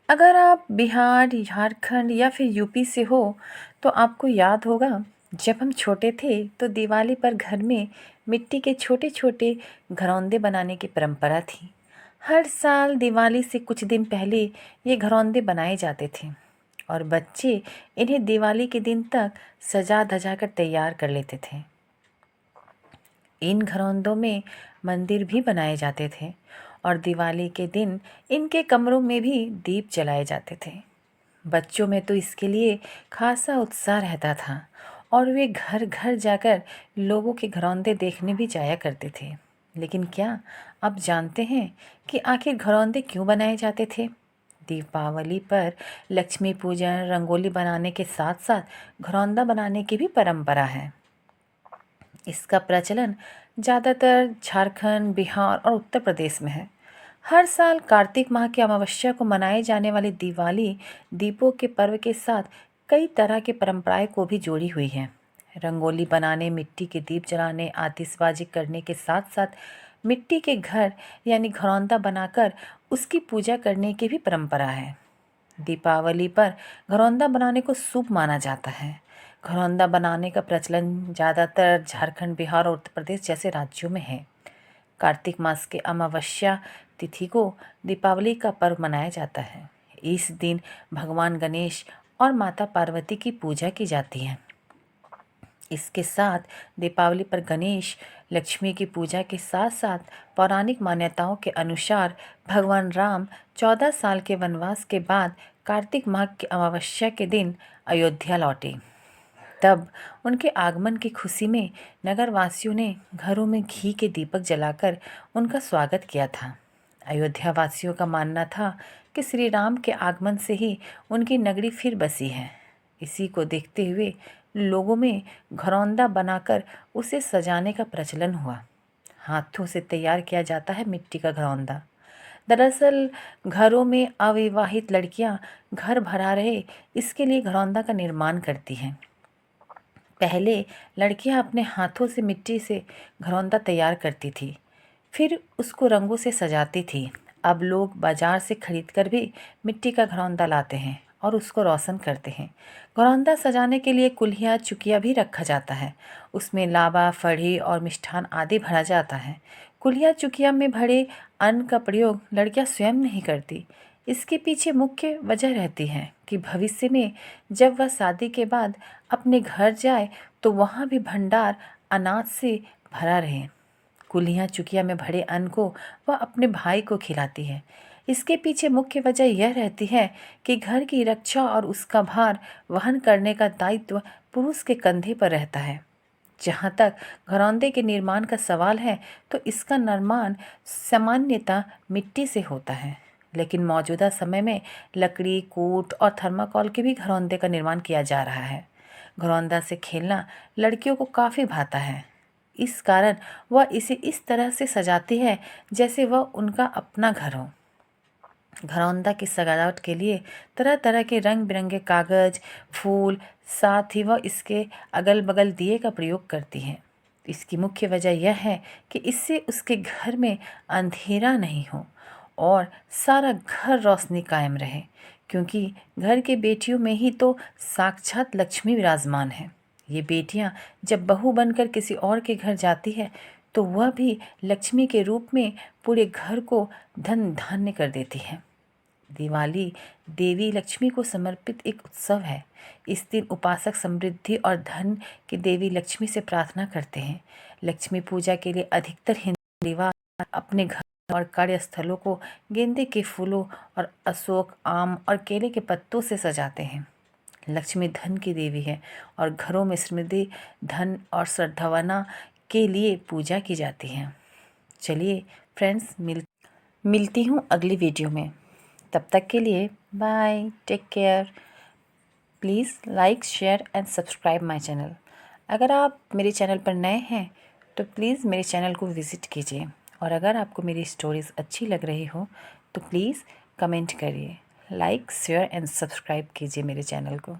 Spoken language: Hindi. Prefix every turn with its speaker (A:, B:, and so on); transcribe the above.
A: अगर आप बिहार, झारखंड या फिर यूपी से हो तो आपको याद होगा, जब हम छोटे थे तो दिवाली पर घर में मिट्टी के छोटे छोटे घरौंदे बनाने की परंपरा थी। हर साल दिवाली से कुछ दिन पहले ये घरौंदे बनाए जाते थे और बच्चे इन्हें दिवाली के दिन तक सजा धजा कर तैयार कर लेते थे। इन घरौंदों में मंदिर भी बनाए जाते थे और दिवाली के दिन इनके कमरों में भी दीप जलाए जाते थे। बच्चों में तो इसके लिए खासा उत्साह रहता था और वे घर घर जाकर लोगों के घरौंदे देखने भी जाया करते थे। लेकिन क्या आप जानते हैं कि आखिर घरौंदे क्यों बनाए जाते थे? दीपावली पर लक्ष्मी पूजन, रंगोली बनाने के साथ साथ घरौंदा बनाने की भी परंपरा है। इसका प्रचलन ज़्यादातर झारखंड, बिहार और उत्तर प्रदेश में है। हर साल कार्तिक माह की अमावस्या को मनाए जाने वाली दिवाली दीपों के पर्व के साथ कई तरह की परंपराएं को भी जोड़ी हुई है। रंगोली बनाने, मिट्टी के दीप जलाने, आतिशबाजी करने के साथ साथ मिट्टी के घर यानी घरौंदा बनाकर उसकी पूजा करने की भी परंपरा है। दीपावली पर घरौंदा बनाने को शुभ माना जाता है। घरौंदा बनाने का प्रचलन ज़्यादातर झारखंड, बिहार और उत्तर प्रदेश जैसे राज्यों में है। कार्तिक मास के अमावस्या तिथि को दीपावली का पर्व मनाया जाता है। इस दिन भगवान गणेश और माता पार्वती की पूजा की जाती है। इसके साथ दीपावली पर गणेश, लक्ष्मी की पूजा के साथ साथ पौराणिक मान्यताओं के अनुसार भगवान राम 14 साल के वनवास के बाद कार्तिक माह की अमावस्या के दिन अयोध्या लौटे। तब उनके आगमन की खुशी में नगरवासियों ने घरों में घी के दीपक जलाकर उनका स्वागत किया था। अयोध्या वासियों का मानना था कि श्री राम के आगमन से ही उनकी नगरी फिर बसी है। इसी को देखते हुए लोगों में घरौंदा बनाकर उसे सजाने का प्रचलन हुआ। हाथों से तैयार किया जाता है मिट्टी का घरौंदा। दरअसल घरों में अविवाहित लड़कियां घर भरा रहे, इसके लिए घरौंदा का निर्माण करती हैं। पहले लड़कियां अपने हाथों से मिट्टी से घरौंदा तैयार करती थी, फिर उसको रंगों से सजाती थी। अब लोग बाजार से खरीदकर भी मिट्टी का घरौंदा लाते हैं और उसको रोशन करते हैं। घरौंदा सजाने के लिए कुल्हिया, चुकिया भी रखा जाता है। उसमें लावा, फड़ी और मिष्ठान आदि भरा जाता है। कुल्हिया चुकिया में भरे अन्न का प्रयोग लड़कियां स्वयं नहीं करती। इसके पीछे मुख्य वजह रहती है कि भविष्य में जब वह शादी के बाद अपने घर जाए तो वहाँ भी भंडार अनाज से भरा रहे। कुल्हिया चुकिया में भरे अन्न को वह अपने भाई को खिलाती है। इसके पीछे मुख्य वजह यह रहती है कि घर की रक्षा और उसका भार वहन करने का दायित्व पुरुष के कंधे पर रहता है। जहाँ तक घरौंदे के निर्माण का सवाल है तो इसका निर्माण सामान्यतः मिट्टी से होता है, लेकिन मौजूदा समय में लकड़ी, कूट और थर्माकोल के भी घरौंदे का निर्माण किया जा रहा है। घरौंदा से खेलना लड़कियों को काफ़ी भाता है। इस कारण वह इसे इस तरह से सजाती है जैसे वह उनका अपना घर हो। घरौंदा की सजावट के लिए तरह तरह के रंग बिरंगे कागज, फूल, साथ ही वह इसके अगल बगल दिए का प्रयोग करती हैं। इसकी मुख्य वजह यह है कि इससे उसके घर में अंधेरा नहीं हो और सारा घर रोशनी कायम रहे, क्योंकि घर के बेटियों में ही तो साक्षात लक्ष्मी विराजमान है। ये बेटियां जब बहू बनकर किसी और के घर जाती है तो वह भी लक्ष्मी के रूप में पूरे घर को धन धान्य कर देती है। दिवाली देवी लक्ष्मी को समर्पित एक उत्सव है। इस दिन उपासक समृद्धि और धन की देवी लक्ष्मी से प्रार्थना करते हैं। लक्ष्मी पूजा के लिए अधिकतर हिंदू परिवार अपने घर और कार्यस्थलों को गेंदे के फूलों और अशोक, आम और केले के पत्तों से सजाते हैं। लक्ष्मी धन की देवी है और घरों में समृद्धि, धन और सद्भावना के लिए पूजा की जाती है। चलिए फ्रेंड्स, मिलती हूँ अगली वीडियो में। तब तक के लिए bye, take care. Please like, share and subscribe my channel. अगर आप मेरे चैनल पर नए हैं तो प्लीज़ मेरे चैनल को विज़िट कीजिए, और अगर आपको मेरी स्टोरीज़ अच्छी लग रही हो तो प्लीज़ कमेंट करिए, लाइक, शेयर एंड सब्सक्राइब कीजिए मेरे चैनल को।